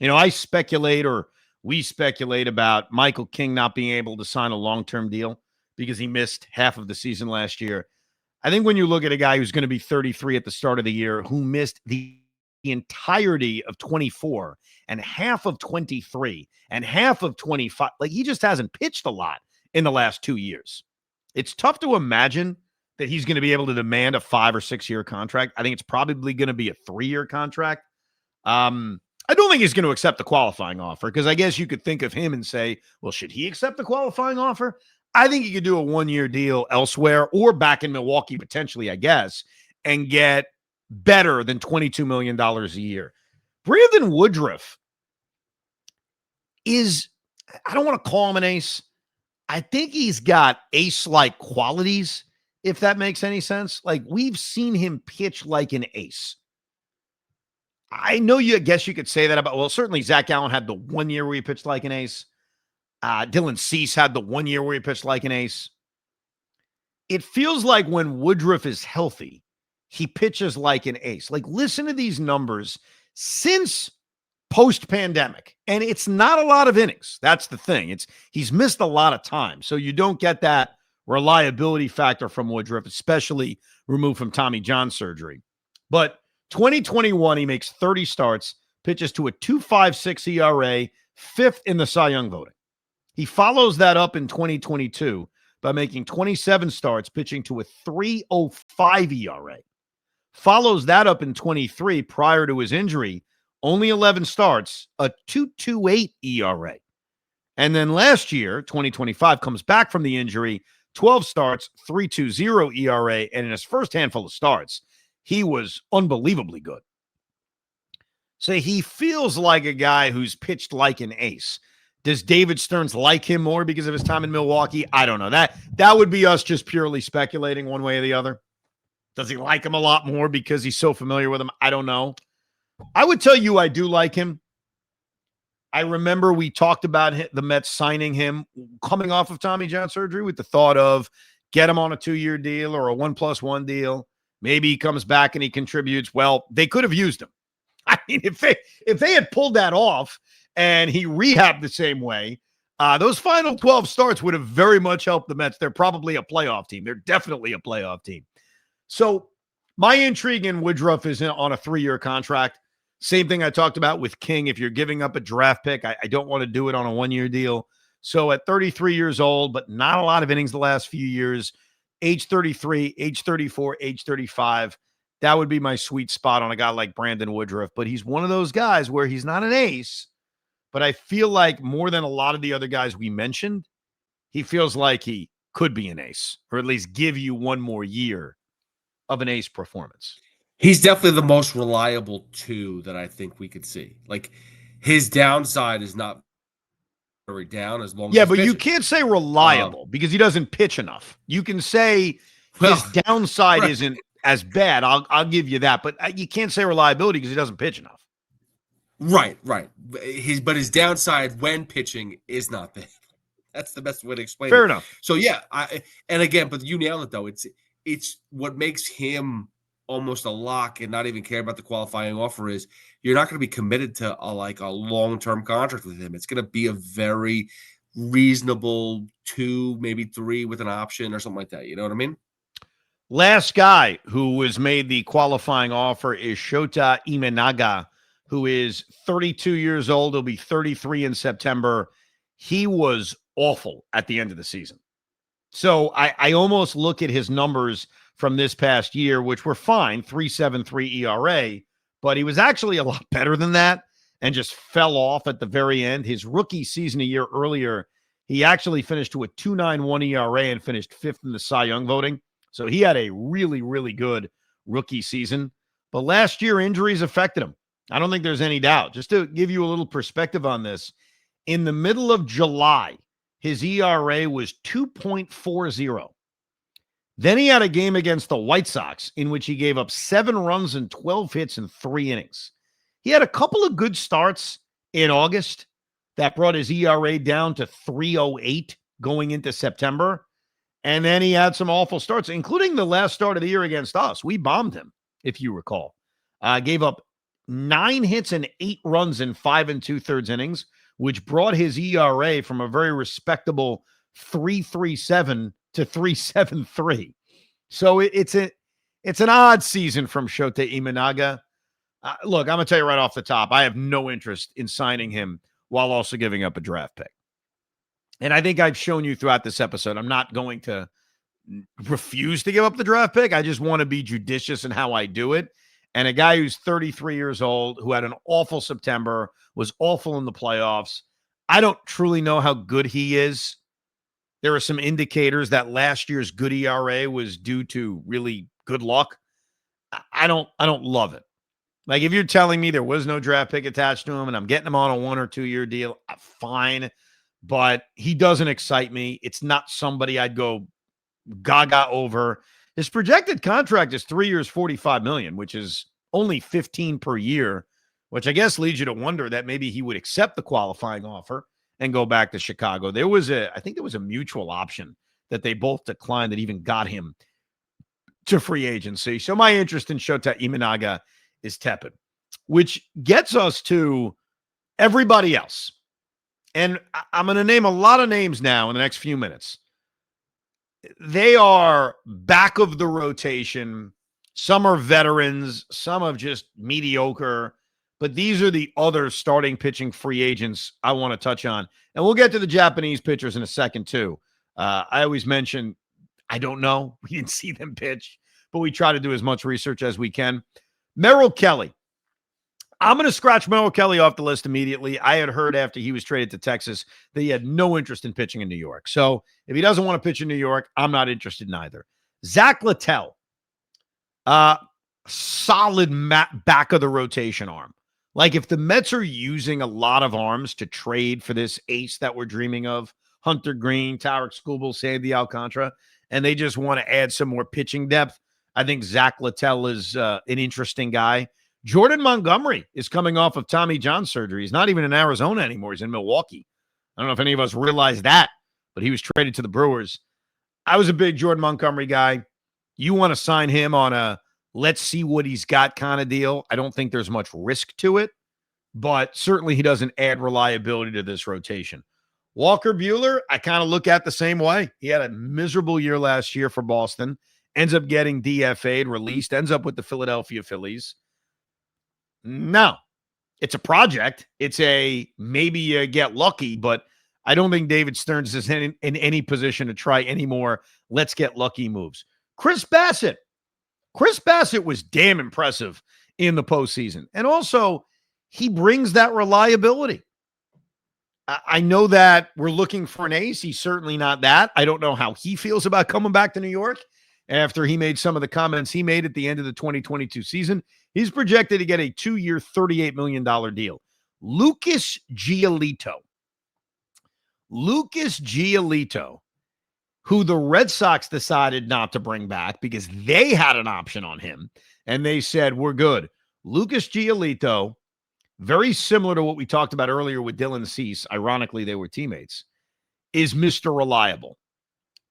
I speculate, or we speculate, about Michael King not being able to sign a long-term deal because he missed half of the season last year. I think when you look at a guy who's going to be 33 at the start of the year, who missed the entirety of 24 and half of 23 and half of 25, like he just hasn't pitched a lot in the last 2 years. It's tough to imagine that he's going to be able to demand a 5 or 6 year contract. I think it's probably going to be a 3-year contract. I don't think he's going to accept the qualifying offer, because I guess you could think of him and say, well, should he accept the qualifying offer? I think he could do a 1-year deal elsewhere or back in Milwaukee potentially, I guess, and get better than $22 million a year. Brandon Woodruff is, I don't want to call him an ace. I think he's got ace-like qualities, if that makes any sense. Like, we've seen him pitch like an ace. I guess you could say that about, well, certainly Zac Gallen had the 1 year where he pitched like an ace. Dylan Cease had the 1 year where he pitched like an ace. It feels like when Woodruff is healthy, he pitches like an ace. Like, listen to these numbers since post-pandemic. And it's not a lot of innings. That's the thing. He's missed a lot of time. So you don't get that reliability factor from Woodruff, especially removed from Tommy John surgery. But 2021, he makes 30 starts, pitches to a 2.56 ERA, fifth in the Cy Young voting. He follows that up in 2022 by making 27 starts, pitching to a 3.05 ERA. Follows that up in 23 prior to his injury, only 11 starts, a 2.28 ERA. And then last year, 2025, comes back from the injury, 12 starts, 3.20 ERA, and in his first handful of starts, he was unbelievably good. So he feels like a guy who's pitched like an ace. Does David Stearns like him more because of his time in Milwaukee? I don't know. That would be us just purely speculating one way or the other. Does he like him a lot more because he's so familiar with him? I don't know. I would tell you I do like him. I remember we talked about the Mets signing him coming off of Tommy John surgery with the thought of get him on a 2-year deal or a 1+1 deal. Maybe he comes back and he contributes. Well, they could have used him. I mean, if they had pulled that off and he rehabbed the same way, those final 12 starts would have very much helped the Mets. They're probably a playoff team. They're definitely a playoff team. So my intrigue in Woodruff is on a 3-year contract. Same thing I talked about with King. If you're giving up a draft pick, I don't want to do it on a 1-year deal. So at 33 years old, but not a lot of innings the last few years, age 33, age 34, age 35, that would be my sweet spot on a guy like Brandon Woodruff. But he's one of those guys where he's not an ace, but I feel like more than a lot of the other guys we mentioned, he feels like he could be an ace, or at least give you one more year of an ace performance. He's definitely the most reliable two that I think we could see. Like, his downside is not very down as long as but you can't say reliable because he doesn't pitch enough. You can say his downside isn't as bad. I'll give you that, but you can't say reliability because he doesn't pitch enough. Right. But his downside when pitching is not bad. That's the best way to explain it. Fair enough. So yeah, but you nailed it though. It's what makes him almost a lock and not even care about the qualifying offer is you're not going to be committed to a long-term contract with him. It's going to be a very reasonable 2, maybe 3 with an option or something like that. You know what I mean? Last guy who was made the qualifying offer is Shota Imanaga, who is 32 years old. He'll be 33 in September. He was awful at the end of the season. So I almost look at his numbers from this past year, which were fine, 3.73 ERA, but he was actually a lot better than that and just fell off at the very end. His rookie season a year earlier, he actually finished to a 2.91 ERA and finished 5th in the Cy Young voting. So he had a really, really good rookie season. But last year, injuries affected him. I don't think there's any doubt. Just to give you a little perspective on this, in the middle of July, his ERA was 2.40. Then he had a game against the White Sox in which he gave up 7 runs and 12 hits in 3 innings. He had a couple of good starts in August that brought his ERA down to 3.08 going into September. And then he had some awful starts, including the last start of the year against us. We bombed him, if you recall. Gave up 9 hits and 8 runs in 5 2/3 innings, which brought his ERA from a very respectable 3.37 to 3.73. So it's an odd season from Shota Imanaga. Look, I'm going to tell you right off the top, I have no interest in signing him while also giving up a draft pick. And I think I've shown you throughout this episode, I'm not going to refuse to give up the draft pick. I just want to be judicious in how I do it. And a guy who's 33 years old, who had an awful September, was awful in the playoffs. I don't truly know how good he is. There are some indicators that last year's good ERA was due to really good luck. I don't love it. Like, if you're telling me there was no draft pick attached to him and I'm getting him on a 1 or 2 year deal, fine. But he doesn't excite me. It's not somebody I'd go gaga over. His projected contract is 3 years, $45 million, which is only 15 per year, which I guess leads you to wonder that maybe he would accept the qualifying offer and go back to Chicago. I think there was a mutual option that they both declined that even got him to free agency. So my interest in Shota Imanaga is tepid, which gets us to everybody else. And I'm going to name a lot of names now in the next few minutes. they are back of the rotation. Some are veterans, some are just mediocre, but these are the other starting pitching free agents I want to touch on. And we'll get to the Japanese pitchers in a second, too. I always mention, I don't know. We didn't see them pitch, but we try to do as much research as we can. Merrill Kelly. I'm going to scratch Merrill Kelly off the list immediately. I had heard after he was traded to Texas that he had no interest in pitching in New York. So if he doesn't want to pitch in New York, I'm not interested in either. Zac Gallen, solid back of the rotation arm. Like if the Mets are using a lot of arms to trade for this ace that we're dreaming of, Hunter Green, Tarek Skubal, Sandy Alcantara, and they just want to add some more pitching depth, I think Zac Gallen is an interesting guy. Jordan Montgomery is coming off of Tommy John surgery. He's not even in Arizona anymore. He's in Milwaukee. I don't know if any of us realized that, but he was traded to the Brewers. I was a big Jordan Montgomery guy. You want to sign him on a let's see what he's got kind of deal. I don't think there's much risk to it, but certainly he doesn't add reliability to this rotation. Walker Buehler, I kind of look at the same way. He had a miserable year last year for Boston, ends up getting DFA'd, released, ends up with the Philadelphia Phillies. No, it's a project. It's a maybe you get lucky, but I don't think David Stearns is in any position to try any more let's get lucky moves. Chris Bassett. Chris Bassett was damn impressive in the postseason. And also, he brings that reliability. I know that we're looking for an ace. He's certainly not that. I don't know how he feels about coming back to New York after he made some of the comments he made at the end of the 2022 season. He's projected to get a 2-year, $38 million deal. Lucas Giolito. Lucas Giolito, who the Red Sox decided not to bring back because they had an option on him, and they said, we're good. Lucas Giolito, very similar to what we talked about earlier with Dylan Cease, ironically, they were teammates, is Mr. Reliable.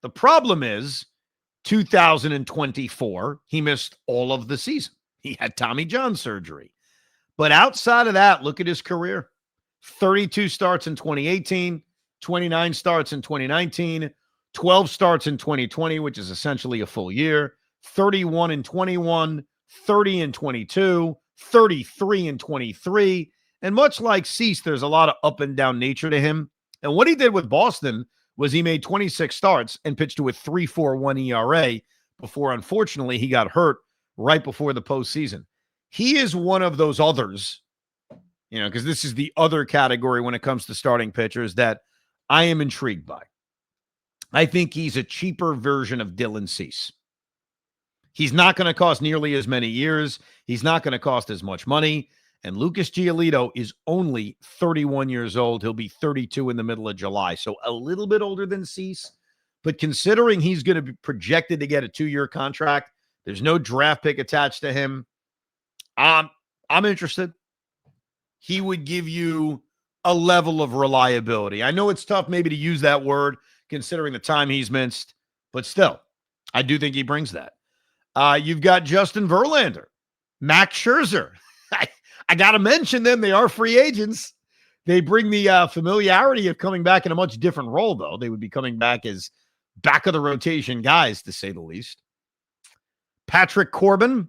The problem is 2024, he missed all of the season. He had Tommy John surgery. But outside of that, look at his career. 32 starts in 2018, 29 starts in 2019, 12 starts in 2020, which is essentially a full year, 31 in 21, 30 in 22, 33 in 23. And much like Cease, there's a lot of up and down nature to him. And what he did with Boston was he made 26 starts and pitched to a 3.41 ERA before, unfortunately, he got hurt right before the postseason. He is one of those others, because this is the other category when it comes to starting pitchers that I am intrigued by. I think he's a cheaper version of Dylan Cease. He's not going to cost nearly as many years. He's not going to cost as much money. And Lucas Giolito is only 31 years old. He'll be 32 in the middle of July. So a little bit older than Cease. But considering he's going to be projected to get a 2-year contract, there's no draft pick attached to him. I'm interested. He would give you a level of reliability. I know it's tough maybe to use that word considering the time he's missed, but still, I do think he brings that. You've got Justin Verlander, Max Scherzer. I got to mention them. They are free agents. They bring the familiarity of coming back in a much different role, though. They would be coming back as back of the rotation guys, to say the least. Patrick Corbin,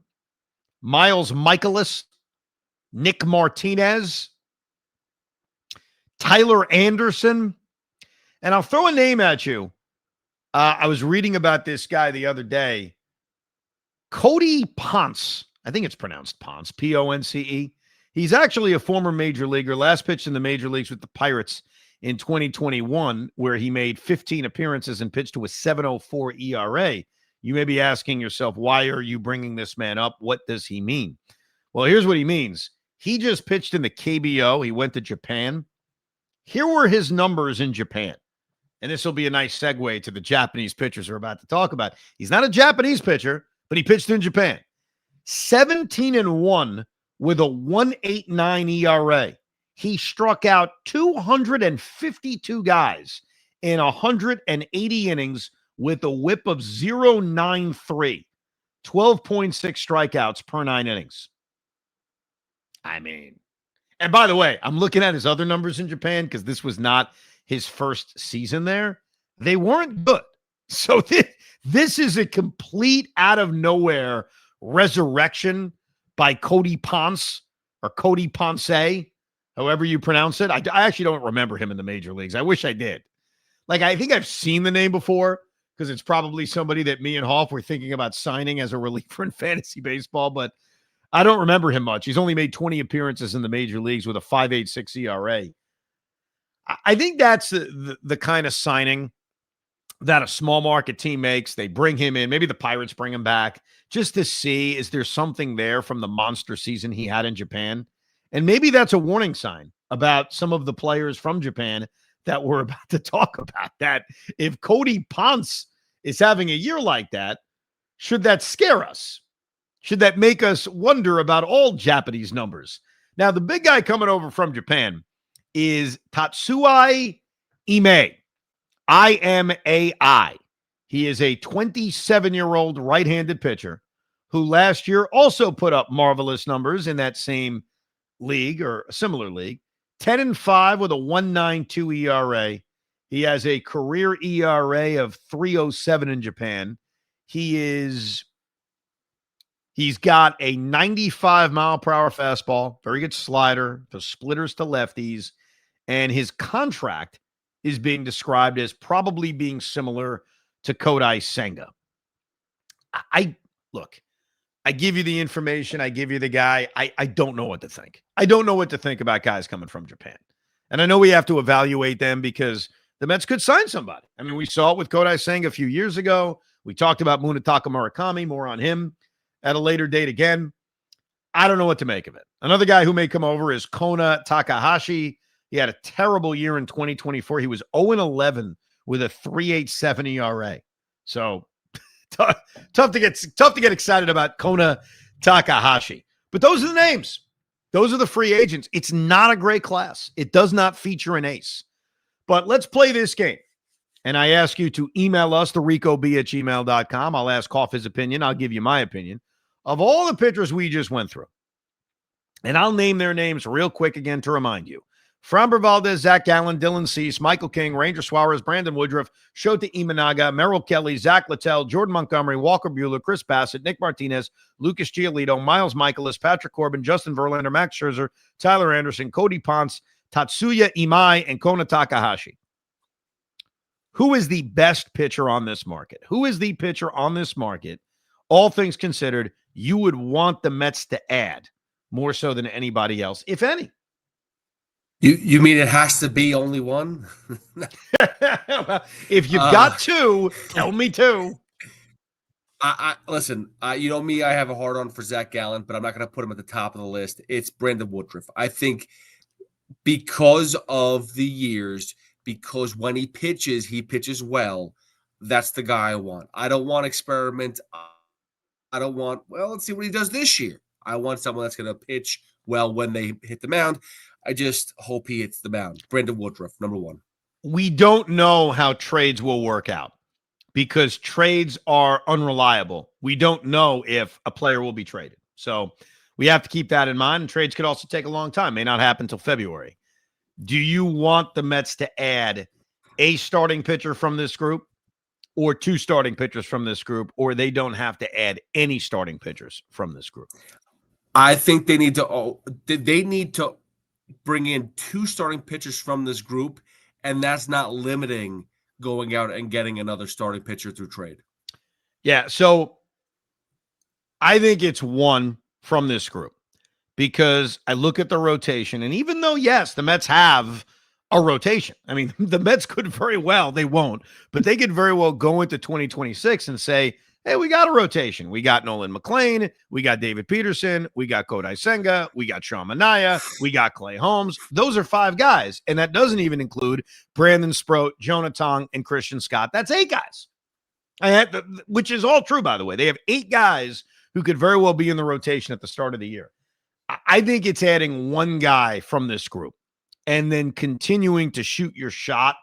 Miles Michaelis, Nick Martinez, Tyler Anderson. And I'll throw a name at you. I was reading about this guy the other day. Cody Ponce. I think it's pronounced Ponce, Ponce. He's actually a former major leaguer, last pitched in the major leagues with the Pirates in 2021, where he made 15 appearances and pitched to a 7.04 ERA. You may be asking yourself, why are you bringing this man up? What does he mean? Well, here's what he means. He just pitched in the KBO. He went to Japan. Here were his numbers in Japan. And this will be a nice segue to the Japanese pitchers we're about to talk about. He's not a Japanese pitcher, but he pitched in Japan. 17-1 with a 1.89 ERA. He struck out 252 guys in 180 innings with a whip of 0.93, 12.6 strikeouts per 9 innings. I mean, and by the way, I'm looking at his other numbers in Japan because this was not his first season there. They weren't good. So this is a complete out of nowhere resurrection by Cody Ponce or Cody Ponce, however you pronounce it. I actually don't remember him in the major leagues. I wish I did. Like, I think I've seen the name before because it's probably somebody that me and Hoff were thinking about signing as a reliever in fantasy baseball, but I don't remember him much. He's only made 20 appearances in the major leagues with a 5.86 ERA. I think that's the kind of signing that a small market team makes. They bring him in. Maybe the Pirates bring him back just to see, is there something there from the monster season he had in Japan? And maybe that's a warning sign about some of the players from Japan that we're about to talk about, that if Cody Ponce is having a year like that, should that scare us? Should that make us wonder about all Japanese numbers? Now, the big guy coming over from Japan is Tatsui Imai. IMAI. He is a 27-year-old right-handed pitcher who last year also put up marvelous numbers in that same league or a similar league. 10-5 with a 1.92 ERA. He has a career ERA of 3.07 in Japan. He's got a 95-mile-per-hour fastball, very good slider, the splitters to lefties, and his contract is being described as probably being similar to Kodai Senga. I give you the information. I give you the guy. I don't know what to think. I don't know what to think about guys coming from Japan. And I know we have to evaluate them because the Mets could sign somebody. I mean, we saw it with Kodai Senga a few years ago. We talked about Munetaka Murakami, more on him at a later date again. I don't know what to make of it. Another guy who may come over is Kona Takahashi. He had a terrible year in 2024. He was 0-11 with a 3.87 ERA. So tough to get excited about Kona Takahashi. But those are the names. Those are the free agents. It's not a great class. It does not feature an ace. But let's play this game. And I ask you to email us, thericob@gmail.com. I'll ask Hoff his opinion. I'll give you my opinion of all the pitchers we just went through. And I'll name their names real quick again to remind you. Framber Valdez, Zac Gallen, Dylan Cease, Michael King, Ranger Suarez, Brandon Woodruff, Shota Imanaga, Merrill Kelly, Zach Littell, Jordan Montgomery, Walker Buehler, Chris Bassett, Nick Martinez, Lucas Giolito, Miles Michaelis, Patrick Corbin, Justin Verlander, Max Scherzer, Tyler Anderson, Cody Ponce, Tatsuya Imai, and Kona Takahashi. Who is the best pitcher on this market? Who is the pitcher on this market, all things considered, you would want the Mets to add more so than anybody else, if any? You mean it has to be only one? Well, if you've got two, tell me two. Listen, you know me, I have a hard on for Zac Gallen, but I'm not going to put him at the top of the list. It's Brandon Woodruff. I think because of the years, because when he pitches well, that's the guy I want. I don't want experiment. I don't want, let's see what he does this year. I want someone that's going to pitch well when they hit the mound. I just hope he hits the mound. Brandon Woodruff, number one. We don't know how trades will work out because trades are unreliable. We don't know if a player will be traded. So we have to keep that in mind. And trades could also take a long time. May not happen until February. Do you want the Mets to add a starting pitcher from this group or two starting pitchers from this group, or they don't have to add any starting pitchers from this group? I think they need to bring in two starting pitchers from this group, and that's not limiting going out and getting another starting pitcher through trade. Yeah, so I think it's one from this group because I look at the rotation, and even though, yes, the Mets have a rotation, I mean, the Mets could very well, they won't, but they could very well go into 2026 and say, hey, we got a rotation. We got Nolan McLean. We got David Peterson. We got Kodai Senga. We got Sean Manaea. We got Clay Holmes. Those are five guys, and that doesn't even include Brandon Sproat, Jonah Tong, and Christian Scott. That's eight guys, which is all true, by the way. They have eight guys who could very well be in the rotation at the start of the year. I think it's adding one guy from this group and then continuing to shoot your shot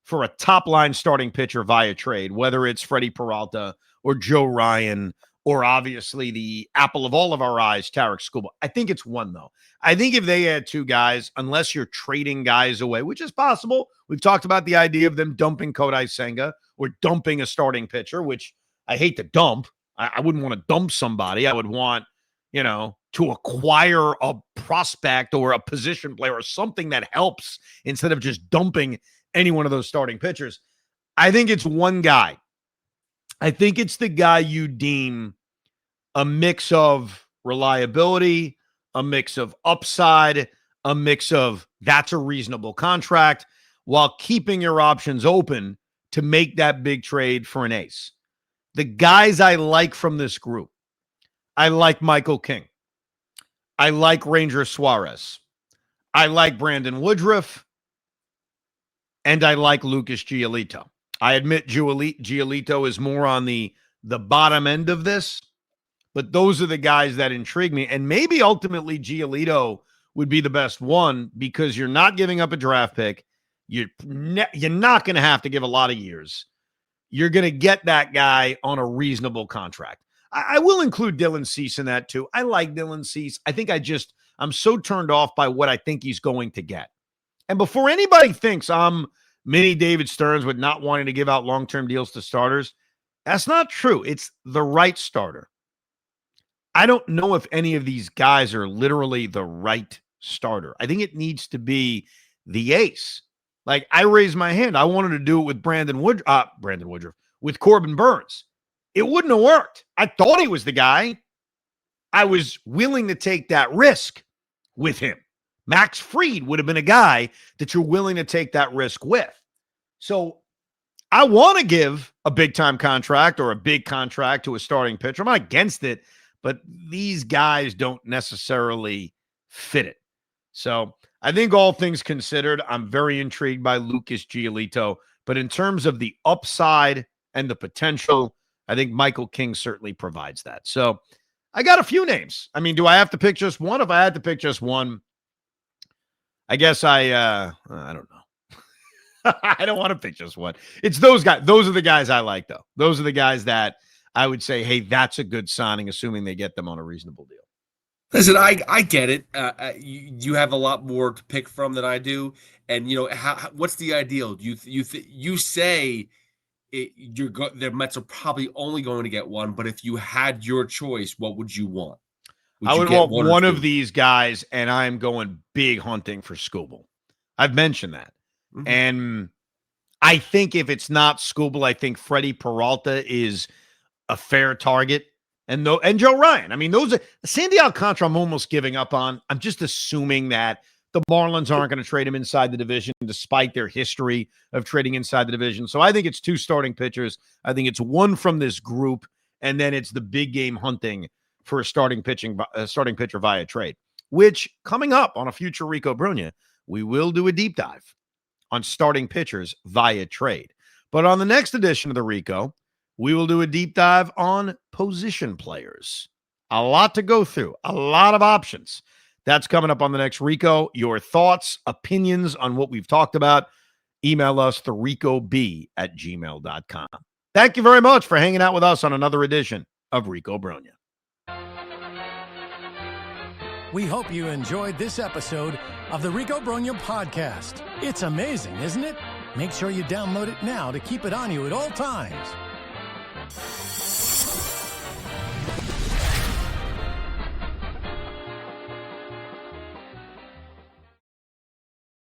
for a top-line starting pitcher via trade, whether it's Freddie Peralta or Joe Ryan or obviously the apple of all of our eyes, Tarek Skubal. I think it's one, though. I think if they had two guys, unless you're trading guys away, which is possible, we've talked about the idea of them dumping Kodai Senga or dumping a starting pitcher, which I hate to dump. I wouldn't want to dump somebody. I would want, to acquire a prospect or a position player or something that helps instead of just dumping any one of those starting pitchers. I think it's one guy. I think it's the guy you deem a mix of reliability, a mix of upside, a mix of that's a reasonable contract, while keeping your options open to make that big trade for an ace. The guys I like from this group, I like Michael King. I like Ranger Suarez. I like Brandon Woodruff. And I like Lucas Giolito. I admit Giolito is more on the bottom end of this, but those are the guys that intrigue me. And maybe ultimately Giolito would be the best one because you're not giving up a draft pick. You're not going to have to give a lot of years. You're going to get that guy on a reasonable contract. I will include Dylan Cease in that too. I like Dylan Cease. I think I'm so turned off by what I think he's going to get. And before anybody thinks I'm mini David Stearns with not wanting to give out long-term deals to starters, that's not true. It's the right starter. I don't know if any of these guys are literally the right starter. I think it needs to be the ace. Like, I raised my hand. I wanted to do it with Brandon Woodruff, with Corbin Burns. It wouldn't have worked. I thought he was the guy. I was willing to take that risk with him. Max Fried would have been a guy that you're willing to take that risk with. So I want to give a big-time contract or a big contract to a starting pitcher. I'm not against it, but these guys don't necessarily fit it. So I think all things considered, I'm very intrigued by Lucas Giolito. But in terms of the upside and the potential, I think Michael King certainly provides that. So I got a few names. I mean, do I have to pick just one? If I had to pick just one, I guess I don't know. I don't want to pick just one. It's those guys. Those are the guys I like, though. Those are the guys that I would say, hey, that's a good signing, assuming they get them on a reasonable deal. Listen, I get it. You have a lot more to pick from than I do, and what's the ideal? You say the Mets are probably only going to get one, but if you had your choice, what would you want? I would want one of these guys, and I'm going big hunting for Skubal. I've mentioned that. Mm-hmm. And I think if it's not Skubal, I think Freddie Peralta is a fair target. And Joe Ryan. I mean, those are Sandy Alcantara I'm almost giving up on. I'm just assuming that the Marlins aren't going to trade him inside the division despite their history of trading inside the division. So I think it's two starting pitchers. I think it's one from this group, and then it's the big game hunting for a starting pitcher via trade, which coming up on a future Rico Brogna, we will do a deep dive on starting pitchers via trade. But on the next edition of the Rico, we will do a deep dive on position players. A lot to go through, a lot of options. That's coming up on the next Rico. Your thoughts, opinions on what we've talked about, email us thericob@gmail.com. Thank you very much for hanging out with us on another edition of Rico Brogna. We hope you enjoyed this episode of the Rico Brogna podcast. It's amazing, isn't it? Make sure you download it now to keep it on you at all times.